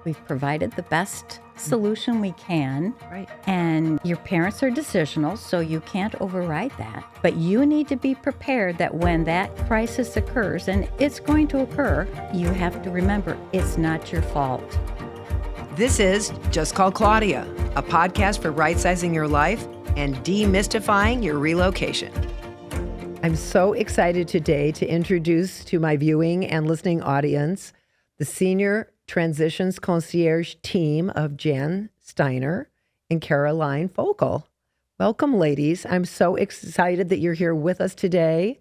We've provided the best solution we can. Right. And your parents are decisional, so you can't override that. But you need to be prepared that when that crisis occurs, and it's going to occur, you have to remember it's not your fault. This is Just Call Claudia, a podcast for right-sizing your life and demystifying your relocation. I'm so excited today to introduce to my viewing and listening audience the Senior Transitions Concierge team of Jan Steiner and Caroline Folkl. Welcome, ladies. I'm so excited that you're here with us today.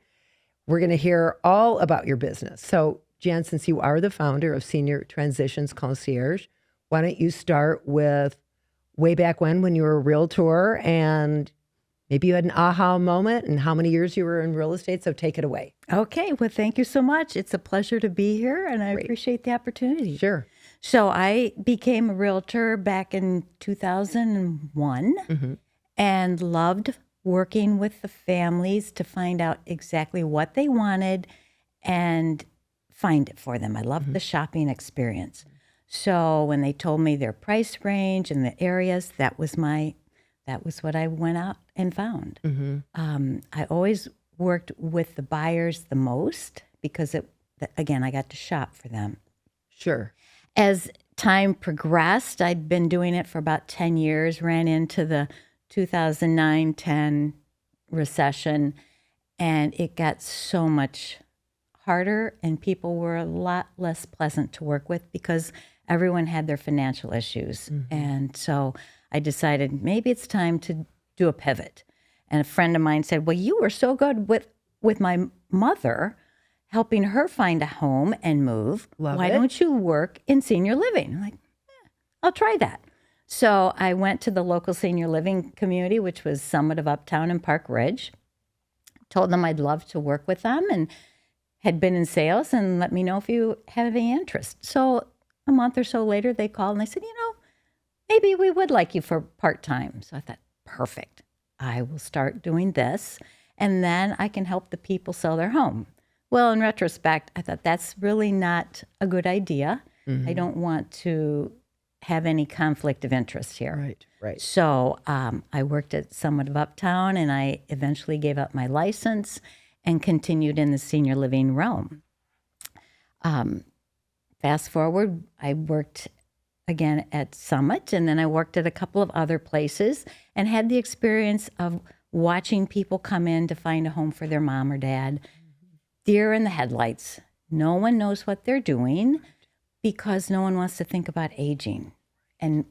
We're going to hear all about your business. So, Jan, since you are the founder of Senior Transitions Concierge, why don't you start with way back when you were a realtor and maybe you had an aha moment and how many years you were in real estate. So take it away. Okay. Well, thank you so much. It's a pleasure to be here, and I Great. appreciate the opportunity. Sure. So I became a realtor back in 2001 and loved working with the families to find out exactly what they wanted and find it for them. I loved the shopping experience. So when they told me their price range and the areas, that was what I went out and found. I always worked with the buyers the most because again, I got to shop for them. Sure. As time progressed, I'd been doing it for about 10 years, ran into the 2009-10 recession, and it got so much harder, and people were a lot less pleasant to work with because everyone had their financial issues. And so I decided maybe it's time to do a pivot. And a friend of mine said, well, you were so good with my mother, helping her find a home and move. Why don't you work in senior living? I'm like, I'll try that. So I went to the local senior living community, which was Summit of Uptown and Park Ridge, told them I'd love to work with them and had been in sales and let me know if you had any interest. So a month or so later, they called and they said, maybe we would like you for part-time. So I thought, perfect. I will start doing this, and then I can help the people sell their home. Well, in retrospect, I thought that's really not a good idea. I don't want to have any conflict of interest here. Right. So I worked at Summit of Uptown, and I eventually gave up my license and continued in the senior living realm. Fast forward, I worked again at Summit, and then I worked at a couple of other places and had the experience of watching people come in to find a home for their mom or dad. Deer in the headlights. No one knows what they're doing because no one wants to think about aging and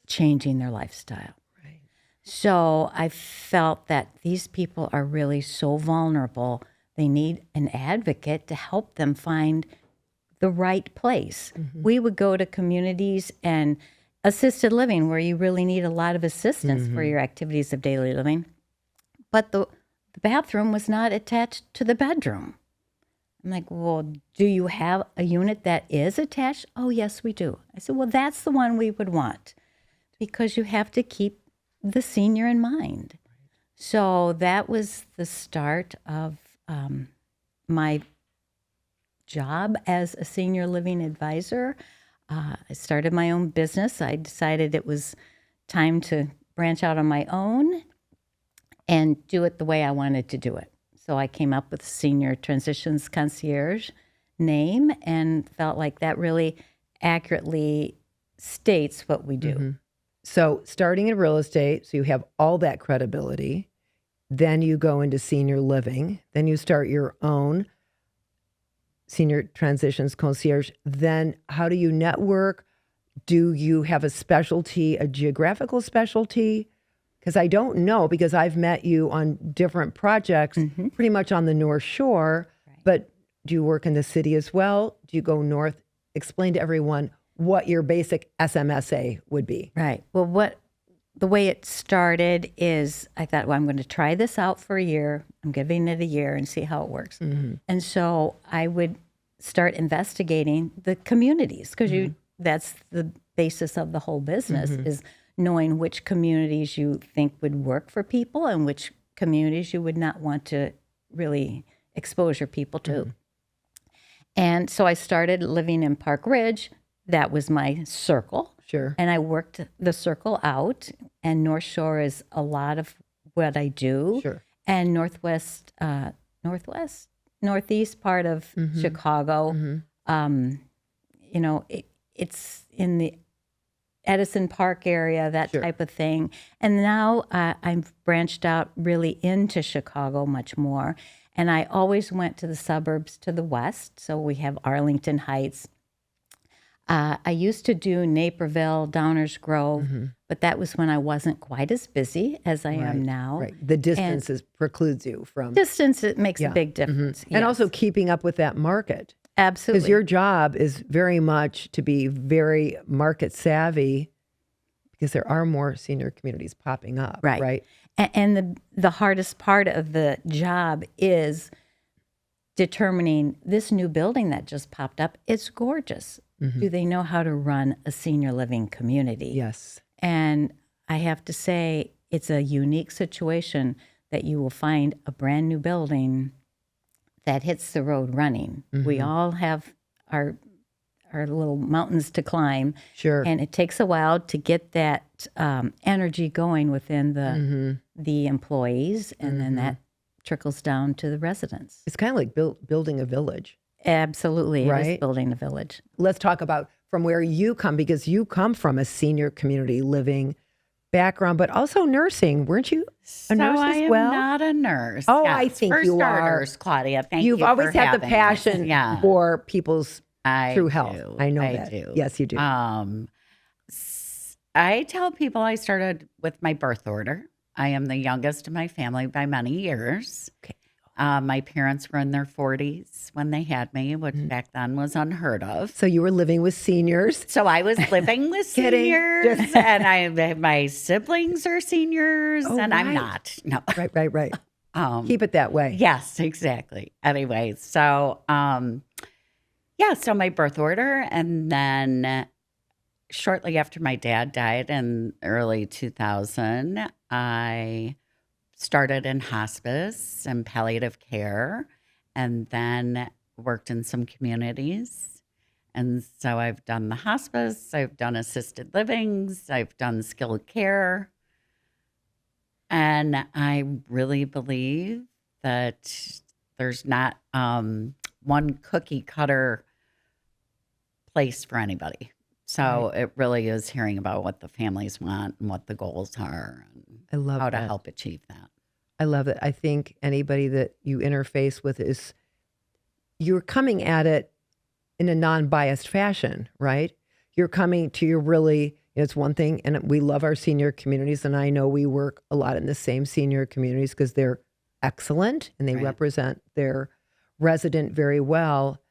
changing their lifestyle. Right. So I felt that these people are really so vulnerable. They need an advocate to help them find the right place. We would go to communities and assisted living where you really need a lot of assistance for your activities of daily living. But the bathroom was not attached to the bedroom. I'm like, well, do you have a unit that is attached? Oh, yes, we do. I said, well, that's the one we would want because you have to keep the senior in mind. So that was the start of my job as a senior living advisor. I started my own business. I decided it was time to branch out on my own and do it the way I wanted to do it. So I came up with Senior Transitions Concierge name and felt like that really accurately states what we do. So starting in real estate, so you have all that credibility. Then you go into senior living. Then you start your own Senior Transitions Concierge. Then how do you network? Do you have a specialty, a geographical specialty? Because I don't know, because I've met you on different projects, pretty much on the North Shore, but do you work in the city as well? Do you go north? Explain to everyone what your basic SMSA would be. Right. Well, the way it started is I thought, well, I'm going to try this out for a year. I'm giving it a year and see how it works. And so I would start investigating the communities because that's the basis of the whole business is knowing which communities you think would work for people and which communities you would not want to really expose your people to. And so I started living in Park Ridge, that was my circle. Sure. And I worked the circle out. And North Shore is a lot of what I do. Sure. And northeast part of Chicago. It's in the Edison Park area, that type of thing. And now I've branched out really into Chicago much more. And I always went to the suburbs to the west. So we have Arlington Heights. I used to do Naperville, Downers Grove, but that was when I wasn't quite as busy as I am now. Right. The distance precludes you from... Distance, it makes a big difference. And also keeping up with that market. Absolutely. Because your job is very much to be very market savvy because there are more senior communities popping up, right? And the hardest part of the job is determining this new building that just popped up. It's gorgeous. Do they know how to run a senior living community? Yes. And I have to say, it's a unique situation that you will find a brand new building that hits the road running. We all have our little mountains to climb. Sure. And it takes a while to get that energy going within the employees, and then that trickles down to the residents. It's kind of like building a village. Absolutely. Right? It is building a village. Let's talk about from where you come, because you come from a senior community living background, but also nursing. Weren't you a nurse I as well? am not a nurse. Oh, Yes. I think For you starters, Claudia, thank you You've for always had the having passion us. Yeah. for people's I true health. do. I know I that. do. Yes, you do. I tell people I started with my birth order. I am the youngest in my family by many years. Okay. My parents were in their 40s when they had me, which back then was unheard of. So you were living with seniors. So I was living with Kidding. seniors, and my siblings are seniors, Oh, and I'm right. not. No. Right. Keep it that way. Yes, exactly. Anyway, so so my birth order, and then shortly after my dad died in early 2000, I started in hospice and palliative care, and then worked in some communities. And so I've done the hospice, I've done assisted livings, I've done skilled care. And I really believe that there's not one cookie cutter place for anybody. So it really is hearing about what the families want and what the goals are and I love how to that. help achieve that. I love it. I think anybody that you interface with you're coming at it in a non-biased fashion, right? You're coming to your really, it's one thing, and we love our senior communities, and I know we work a lot in the same senior communities because they're excellent and they represent their resident very well.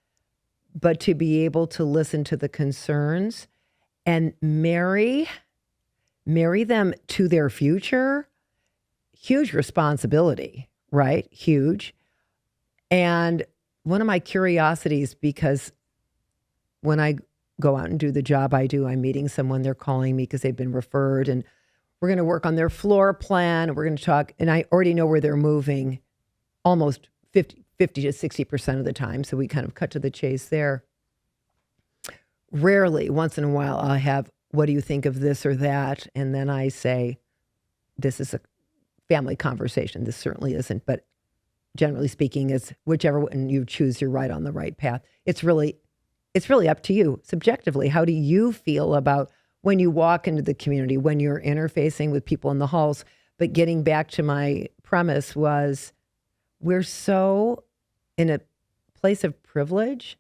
But to be able to listen to the concerns and marry them to their future, huge responsibility, right? Huge. And one of my curiosities, because when I go out and do the job I do, I'm meeting someone, they're calling me because they've been referred, and we're going to work on their floor plan, and we're going to talk, and I already know where they're moving almost 50 to 60% of the time. So we kind of cut to the chase there. Rarely, once in a while, I'll have, what do you think of this or that? And then I say, this is a family conversation. This certainly isn't, but generally speaking, is whichever one you choose, you're right on the right path. It's really up to you subjectively. How do you feel about when you walk into the community, when you're interfacing with people in the halls? But getting back to my premise was, we're so in a place of privilege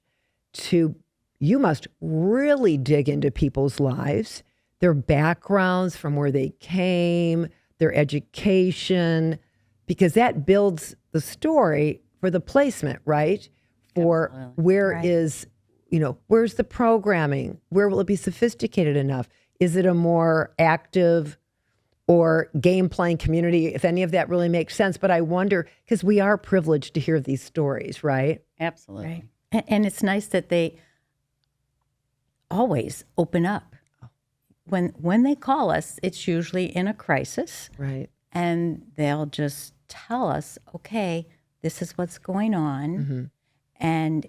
you must really dig into people's lives, their backgrounds, from where they came, their education, because that builds the story for the placement, right? For Absolutely. where is, where's the programming? Where will it be sophisticated enough? Is it a more active or game playing community, if any of that really makes sense? But I wonder, because we are privileged to hear these stories, right? Absolutely. Right. And it's nice that they always open up. When they call us, it's usually in a crisis. Right. And they'll just tell us, okay, this is what's going on. And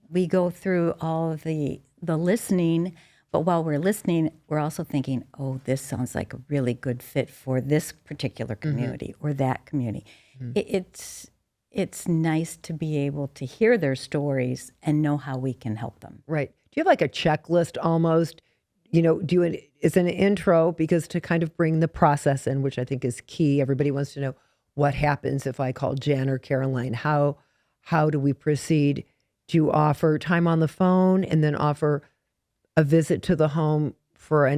we go through all of the listening. But while we're listening, we're also thinking, oh, this sounds like a really good fit for this particular community or that community. It's nice to be able to hear their stories and know how we can help them. Right. Do you have like a checklist almost? Do it as an intro, because to kind of bring the process in, which I think is key. Everybody wants to know what happens if I call Jan or Caroline. How do we proceed? Do you offer time on the phone and then offer a visit to the home for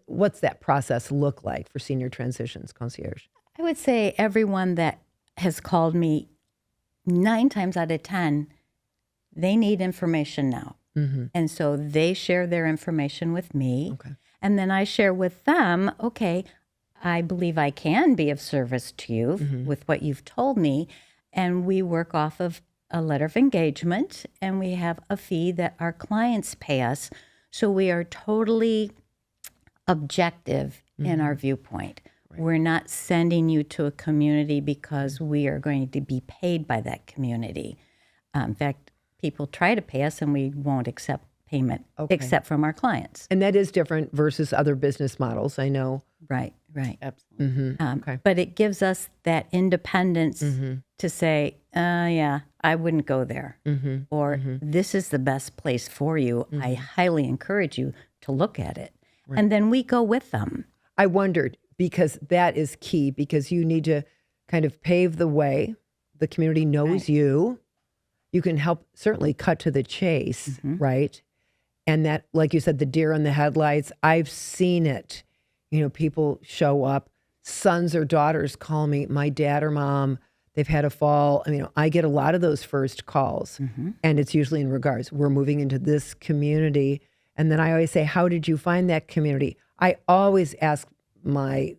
what's that process look like for Senior Transitions Concierge? I would say everyone that has called me 9 times out of 10, they need information now. And so they share their information with me. Okay. And then I share with them, okay, I believe I can be of service to you with what you've told me. And we work off of a letter of engagement, and we have a fee that our clients pay us. So we are totally objective in our viewpoint. Right. We're not sending you to a community because we are going to be paid by that community. In fact, people try to pay us and we won't accept payment except from our clients. And that is different versus other business models, I know. Right. Absolutely. But it gives us that independence to say, yeah, I wouldn't go there. Or this is the best place for you. I highly encourage you to look at it. Right. And then we go with them. I wondered, because that is key, because you need to kind of pave the way. The community knows you. You can help certainly cut to the chase, right? And that, like you said, the deer in the headlights, I've seen it. People show up, sons or daughters call me, my dad or mom, they've had a fall. I get a lot of those first calls, and it's usually in regards, we're moving into this community. And then I always say, how did you find that community? I always ask when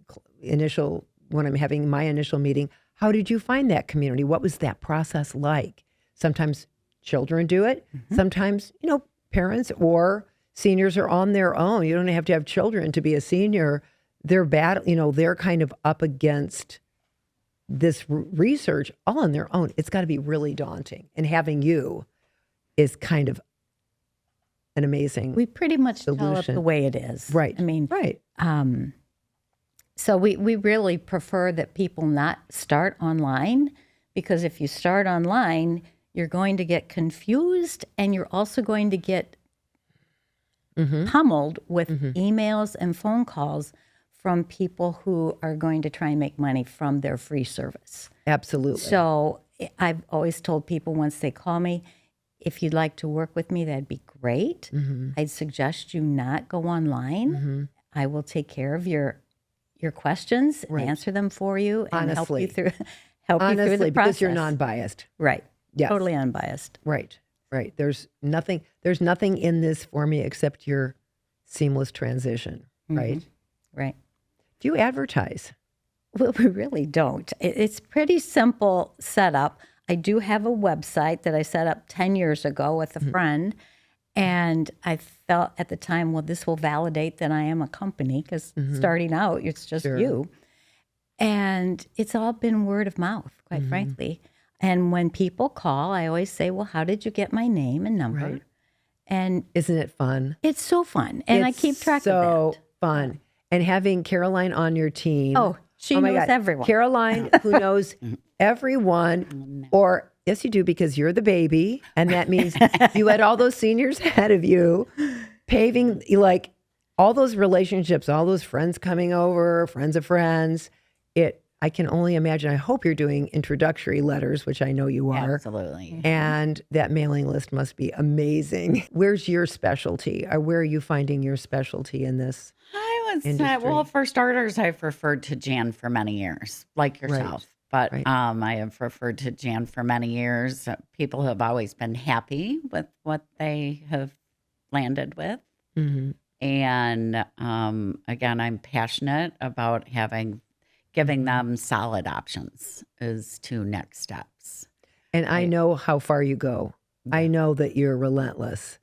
I'm having my initial meeting, how did you find that community? What was that process like? Sometimes children do it. Sometimes, parents or seniors are on their own. You don't have to have children to be a senior. They're they're kind of up against this research all on their own. It's got to be really daunting. And having you is kind of an amazing We pretty much tell it solution. the way it is. Right. Right. So we really prefer that people not start online, because if you start online, you're going to get confused, and you're also going to get pummeled with emails and phone calls from people who are going to try and make money from their free service. Absolutely. So I've always told people, once they call me, if you'd like to work with me, that'd be great. I'd suggest you not go online. I will take care of your questions and answer them for you and help you through the process. Because you're non-biased. Right. Yes. Totally unbiased. Right. There's nothing in this for me except your seamless transition, right? Right. Do you advertise? Well, we really don't. It's pretty simple setup. I do have a website that I set up 10 years ago with a friend, and I felt at the time, well, this will validate that I am a company, because starting out, it's just you. And it's all been word of mouth, quite frankly. And when people call, I always say, well, how did you get my name and number? Right. And isn't it fun? It's so fun. And I keep track of that. So fun. And having Caroline on your team. Oh, she knows everyone. Caroline, who knows everyone, or yes, you do, because you're the baby. And that means you had all those seniors ahead of you, paving all those relationships, all those friends coming over, friends of friends. I can only imagine. I hope you're doing introductory letters, which I know you are. Absolutely. And that mailing list must be amazing. Where's your specialty? Or where are you finding your specialty in this? I would say, industry? well, for starters, I've referred to Jan for many years, like yourself. But I have referred to Jan for many years. People have always been happy with what they have landed with. And again, I'm passionate about giving them solid options as to next steps. And I know how far you go. I know that you're relentless.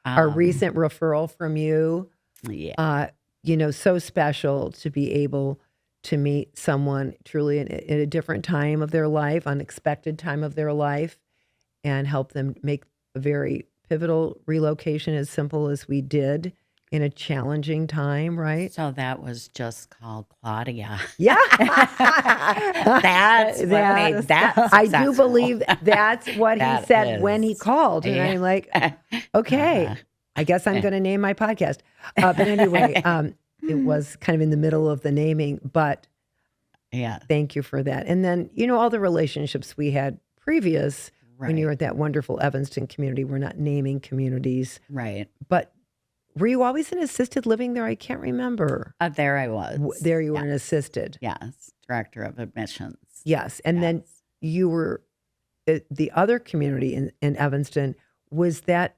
A recent referral from you, so special to be able to meet someone truly in a different time of their life, unexpected time of their life, and help them make a very pivotal relocation as simple as we did, in a challenging time, right? So that was just called Claudia. Yeah. That's what made that I successful. do believe that's what he That said when he is. called. And I'm like, okay, I guess I'm going to name my podcast. But anyway, it was kind of in the middle of the naming, but Yeah. thank you for that. And then, all the relationships we had previous when you were at that wonderful Evanston community, we're not naming communities, Right. but were you always in assisted living there? I can't remember. There I was. There you were in assisted. Yes. Director of admissions. Yes. And then you were at the other community in Evanston. Was that?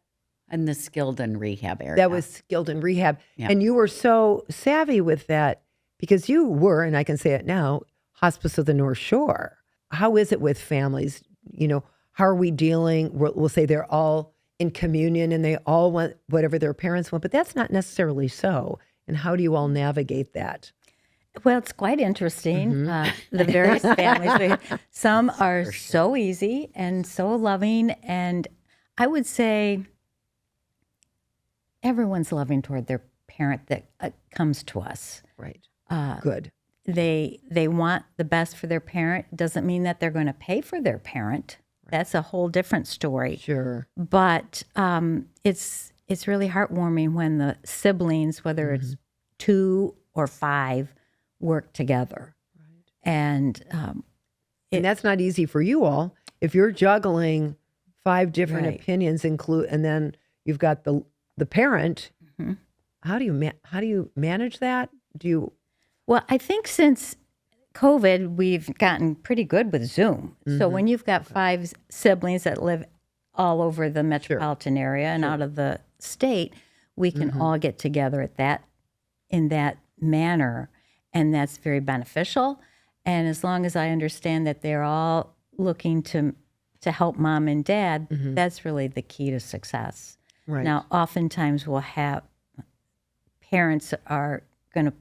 In the skilled and rehab area. That was skilled in rehab. Yeah. And you were so savvy with that because you were, and I can say it now, Hospice of the North Shore. How is it with families? How are we dealing? We'll say they're all in communion and they all want whatever their parents want, but that's not necessarily so. And how do you all navigate that? Well, it's quite interesting. The various families, some are so easy and so loving. And I would say everyone's loving toward their parent that comes to us. Right. Good. They want the best for their parent. Doesn't mean that they're going to pay for their parent. That's a whole different story. Sure. But it's really heartwarming when the siblings, whether it's 2 or 5, work together. Right. And that's not easy for you all. If you're juggling 5 different opinions, and then you've got the parent, how do you manage that? Well, I think since COVID, we've gotten pretty good with Zoom. So when you've got 5 siblings that live all over the metropolitan area and out of the state, we can all get together in that manner, and that's very beneficial. And as long as I understand that they're all looking to help mom and dad, that's really the key to success. Right. Now, oftentimes we'll have parents are going to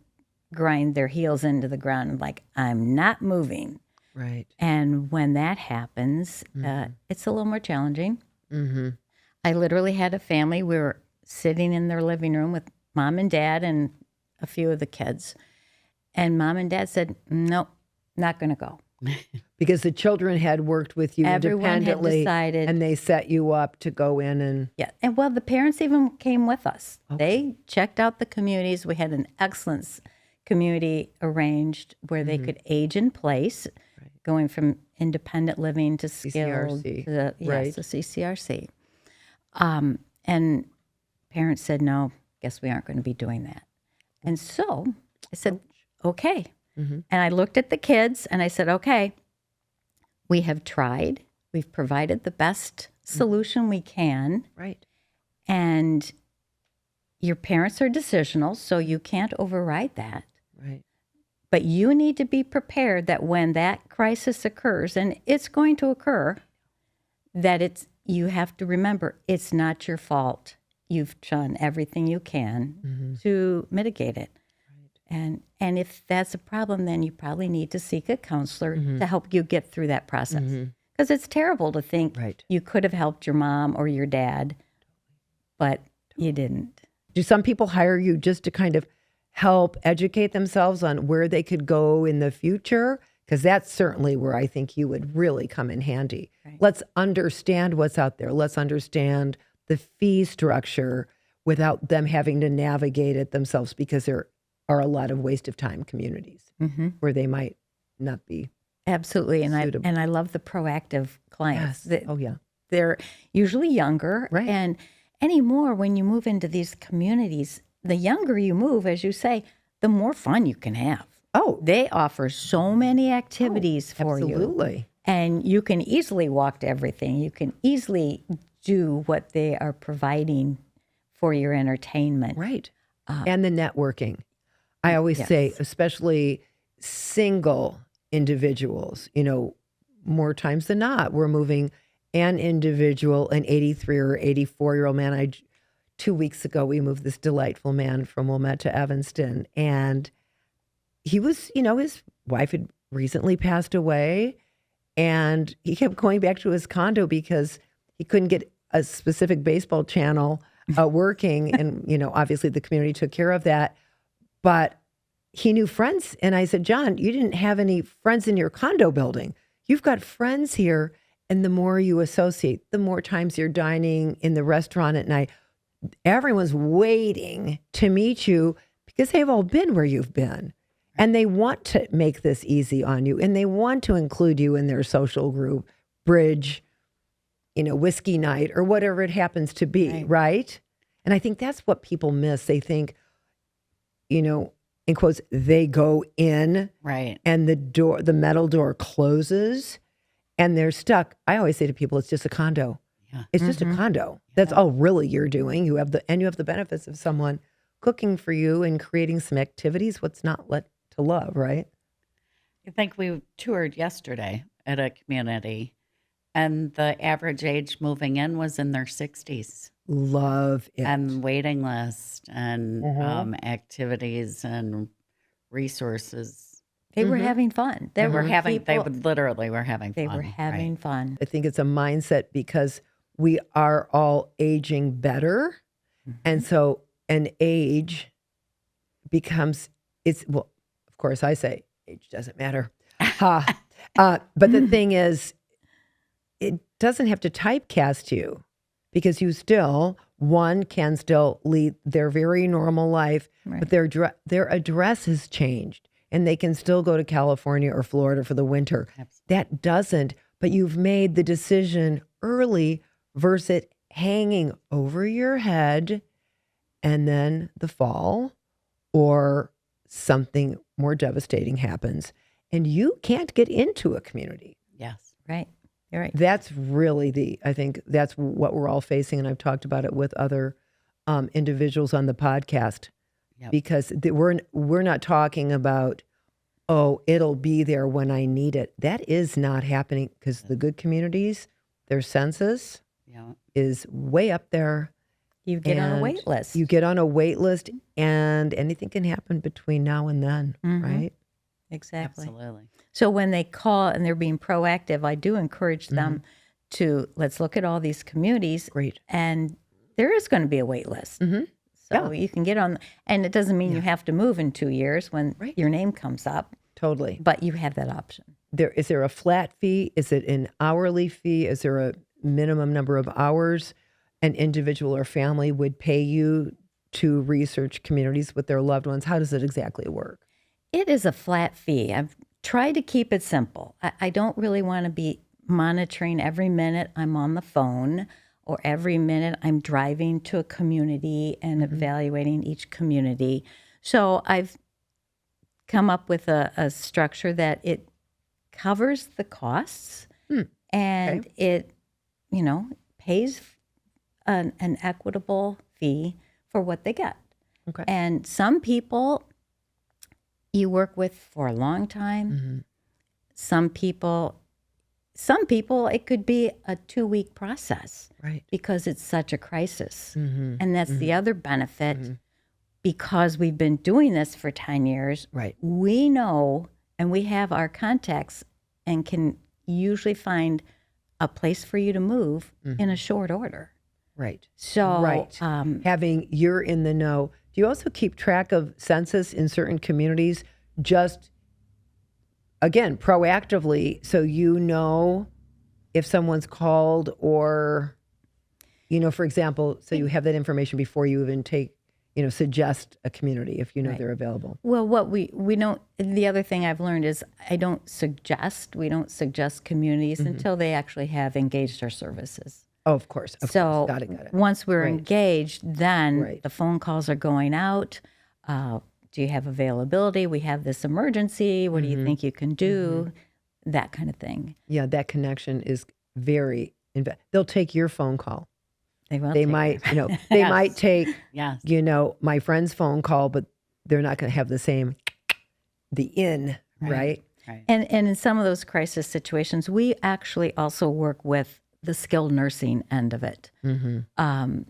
grind their heels into the ground and like, I'm not moving. Right. And when that happens, it's a little more challenging. I literally had a family. We were sitting in their living room with mom and dad and a few of the kids. And mom and dad said, nope, not going to go. Because the children had worked with you independently, had decided, and they set you up to go in and... Yeah, and well, the parents even came with us. Okay. They checked out the communities. We had an excellent community arranged where they could age in place, going from independent living to skilled CCRC. to the CCRC. And parents said, no, guess we aren't going to be doing that. And so I said, okay. And I looked at the kids and I said, okay, we have tried. We've provided the best solution we can. Right. And your parents are decisional, so you can't override that. Right. But you need to be prepared that when that crisis occurs, and it's going to occur, that you have to remember it's not your fault. You've done everything you can to mitigate it. Right. And if that's a problem, then you probably need to seek a counselor to help you get through that process. Because it's terrible to think you could have helped your mom or your dad, but you didn't. Do some people hire you just to kind of help educate themselves on where they could go in the future? Because that's certainly where I think you would really come in handy. Right. Let's understand what's out there. Let's understand the fee structure without them having to navigate it themselves, because there are a lot of waste of time communities where they might not be. Absolutely. And suitable. I love the proactive clients. Yes. Oh, yeah. They're usually younger. Right. And anymore, when you move into these communities, the younger you move, as you say, the more fun you can have. Oh. They offer so many activities for you. Absolutely. And you can easily walk to everything. You can easily do what they are providing for your entertainment. Right. And the networking. I always say, especially single individuals, more times than not, we're moving an individual, an 83 or 84-year-old man. 2 weeks ago, we moved this delightful man from Wilmette to Evanston. And he was, his wife had recently passed away. And he kept going back to his condo because he couldn't get a specific baseball channel working, and obviously the community took care of that. But he knew friends, and I said, John, you didn't have any friends in your condo building. You've got friends here, and the more you associate, the more times you're dining in the restaurant at night. Everyone's waiting to meet you because they've all been where you've been. And they want to make this easy on you, and they want to include you in their social group, bridge, whiskey night, or whatever it happens to be, right? And I think that's what people miss. They think, in quotes, they go in, Right. and the metal door closes, and they're stuck. I always say to people, it's just a condo. Yeah. It's just a condo. That's all really you're doing. You have the benefits of someone cooking for you and creating some activities. What's not to love, right? I think we toured yesterday at a community, and the average age moving in was in their 60s. Love it. And waiting list and activities and resources. They were having fun. They literally were having fun. They were having fun. I think it's a mindset because we are all aging better. And so an age becomes, of course I say age doesn't matter. But the thing is, it doesn't have to typecast you because one can still lead their very normal life, but their address has changed and they can still go to California or Florida for the winter. Absolutely. That doesn't, but you've made the decision early versus it hanging over your head and then the fall or something more devastating happens and you can't get into a community. Yes. Right. You're right. That's really I think that's what we're all facing. And I've talked about it with other individuals on the podcast because we're not talking about, it'll be there when I need it. That is not happening because the good communities, their census is way up there. You get on a wait list. You get on a wait list and anything can happen between now and then, right? Exactly. Absolutely. So when they call and they're being proactive, I do encourage them to let's look at all these communities. Great. And there is going to be a wait list. So you can get on, and it doesn't mean you have to move in 2 years when your name comes up. Totally. But you have that option. Is there a flat fee? Is it an hourly fee? Is there a minimum number of hours an individual or family would pay you to research communities with their loved ones? How does it exactly work? It is a flat fee. I've tried to keep it simple. I don't really want to be monitoring every minute I'm on the phone or every minute I'm driving to a community and evaluating each community. So I've come up with a structure that it covers the costs and it, pays an equitable fee for what they get. Okay. And some people you work with for a long time. Some people, it could be a 2-week process, Right. because it's such a crisis. And that's the other benefit. Because we've been doing this for 10 years, Right. we know and we have our contacts and can usually find a place for you to move in a short order. Right. So, You're in the know. Do you also keep track of census in certain communities? Just, again, proactively, so if someone's called or, for example, so you have that information before you even suggest a community if they're available. well, what we don't, the other thing I've learned is we don't suggest communities until they actually have engaged our services. Oh, of course. So Got it. once we're Right. engaged, then Right. the phone calls are going out. Do you have availability? We have this emergency. What do you think you can do? That kind of thing. Yeah, that connection is very, they'll take your phone call. They will. They take might, it. they might take, Yes. my friend's phone call, but they're not going to have the in, right? Right. And in some of those crisis situations, we actually also work with the skilled nursing end of it. And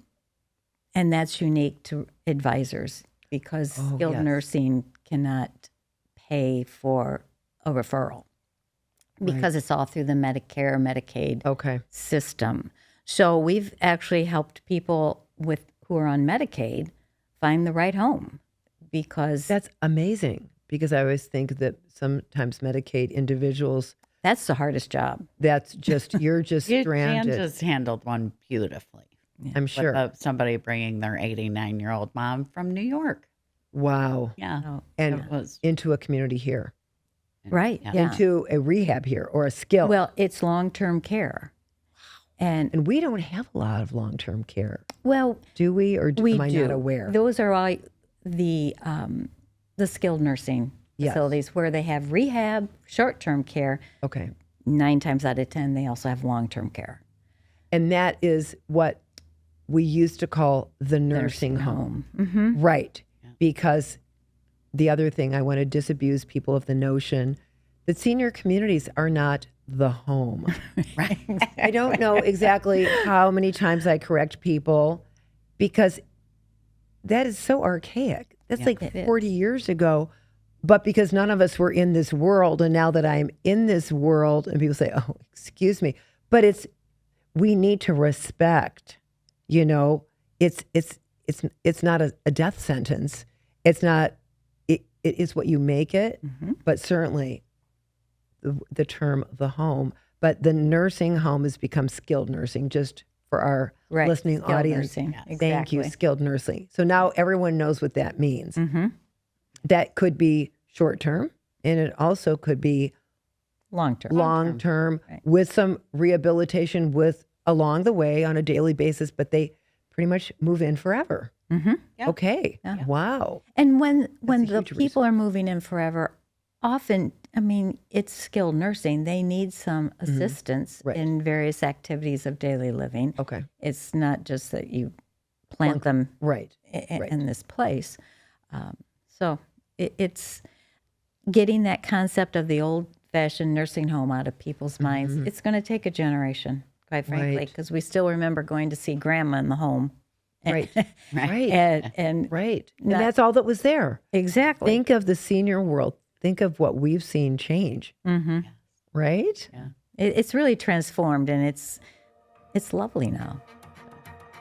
that's unique to advisors because skilled yes. nursing cannot pay for a referral because it's all through the Medicare, Medicaid Okay. system. So we've actually helped people who are on Medicaid find the right home, because That's amazing, because I always think that sometimes Medicaid individuals, that's the hardest job. that's just, you're just Jan stranded. just handled one beautifully. I'm With sure. somebody bringing their 89-year-old mom from New York. Wow. Yeah. Oh, And It was. into a community here, right. Yeah. Yeah. into a rehab here, or a skill. Well, it's long-term care. And And we don't have a lot of long-term care, well, do we? Or we am I do. not aware? Those are all the skilled nursing Yes. facilities where they have rehab, short-term care. Okay. 9 times out of 10, they also have long-term care. And that is what we used to call the nursing home. Mm-hmm. Right. Because the other thing, I want to disabuse people of the notion that senior communities are not the home. Right. I don't know exactly how many times I correct people, because that is so archaic. That's like it is. 40 years ago. But because none of us were in this world, and now that I'm in this world, and people say, "Oh, excuse me," but we need to respect. You know, it's not a death sentence. It's not. It is what you make it. Mm-hmm. But certainly, the term "the home," but the nursing home has become skilled nursing. Just for our Right. listening Skilled audience, nursing. thank you, Exactly. skilled nursing. So now everyone knows what that means. Mm-hmm. That could be short term, and it also could be Long-term. long term Right. with some rehabilitation with along the way on a daily basis, but they pretty much move in forever. Mm-hmm. Yeah. Okay. Yeah. Wow. And when a the huge people are moving in forever, often, I mean, it's skilled nursing. They need some assistance Mm-hmm. Right. in various activities of daily living. Okay. It's not just that you plant them Right. in this place. So it's getting that concept of the old-fashioned nursing home out of people's minds. It's going to take a generation, quite frankly, Right. because we still remember going to see grandma in the home. Right. Right. And Right. And not- that's all that was there. exactly. Think of the senior world. Think of what we've seen change. Mm-hmm. Right? Yeah. It's really transformed, and it's lovely now.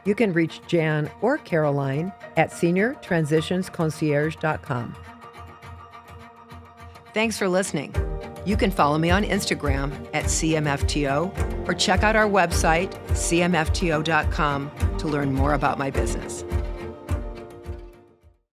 You can reach Jan or Caroline at seniortransitionsconcierge.com. Thanks for listening. You can follow me on Instagram at CMFTO, or check out our website, cmfto.com, to learn more about my business.